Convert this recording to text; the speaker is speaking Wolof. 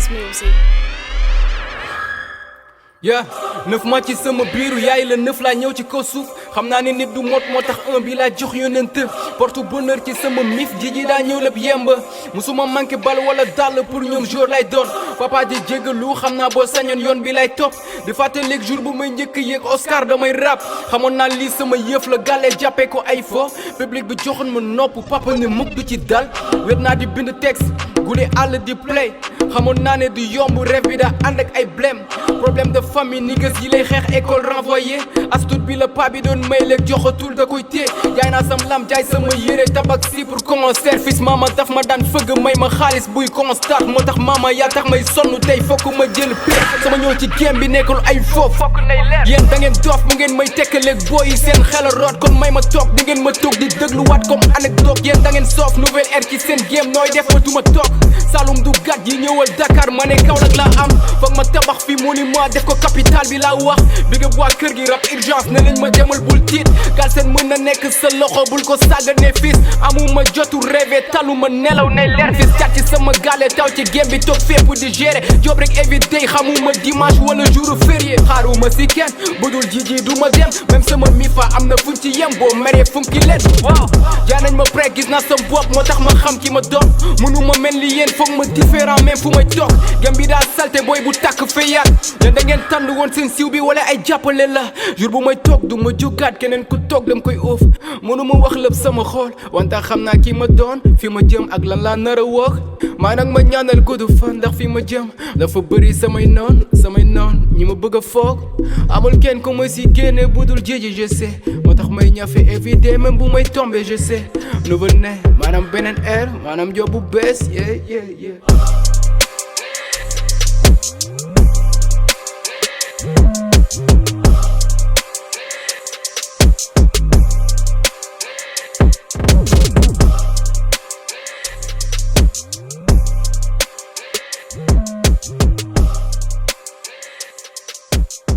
Dance Music. Yeah, 9 mois ci sama biiru yaay la 9 laa ñëw ci kaw suuf xam naa ne nit du mot moo tax 1 bi laa jox yonent porte bonheur ci sama mif jiji daa ñëw lépp yemb musuma manqué bal wala dàll pour ñoom jour lay doon papa di jégalu xam naa boo sañoon yoon bi lay topp di fàttaleeg jour bu may njëkk yéeg Oscar damay rap xamoon naa lii sama yëf la gàlle jàppee ko ay fo public bi joxoon ma nopp papa ne mukk du ci dal wet naa di bind texte guddi àll di play xamoon naa ne du yomb rêve bi daa ànd ak ay blème problème de famille niggas yi lay xeex école renvoyé astut bi la pa bi doon may léeg joxatul da koy téye jaay naa sam lam jaay sama yére tabak si pour concert fils mama daf ma daan fëgg may ma xaalis buy constat moo tax mama yaa tax may sonn tey fokk ma jël pire sama ñëw ci game bi nekkul ay foof fokk nay leer yéen da ngeen doof mu ngeen may tekkaleeg booy yi seen xel a root kon may ma toog di ngeen ma toog di dégluwaat comme anecdote yéen da ngeen soof nouvelle ère ci seen game nooy def ma duma toog Saloum du gat yi ñëwal Dakar ma ne Kaolack laa am foog ma tabax fi monument def ko capital bi laa wax bi nga waa kër gi rap urgence ne lañ ma demal bul tiit Galsen mën na nekk sa loxo bul ko sàggane fils amuma jotu rêvé taluma nelaw ne leer fils cat ci sama gale taw ci game bi toog fépp di gérer job rek évité xamuma dimanche wala jour férié xaaruma si kenn budul jiji du ma dem même sama mifa am na fuñ ci yem boo meree funki leen waaw jaa nañ ma pré gis naa sam bopp moo tax ma xam ki ma doon mënuma mel ni yéen foog ma différent même fu may toog game bi daa salte booy bu tàkk feyaat yéen da ngeen tànn woon seen siiw bi wala ay jàppale la jour bu may toog du ma jógaat keneen ku toog dam koy oof mënuma wax lépp sama xool wante xam naa ki ma doon fi ma jëm ak lan laa nar a wax maa nag ma ñaanal gudd fan ndax fi ma jëm dafa bëri samay noon ñi ma bëgg a foog amul kenn ku ma si génne budul jiji je sais moo tax may ñafe everyday même bu may tombé je sais nouveau né maanaam beneen air maanaam job bu bees yeah